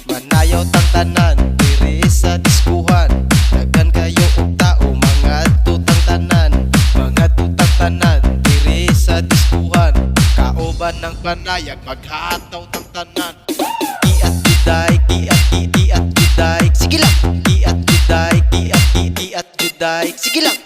Manayaw tang tanan diri sa diskuhan. Daghan kayo og tao mga tutang tanan. Mga tutang tanan diri sa diskuhan. Kauban ng panayag maghataw tang tanan. Iat juday, iat juday. Sige lang. Iat juday, iat juday. Sige lang.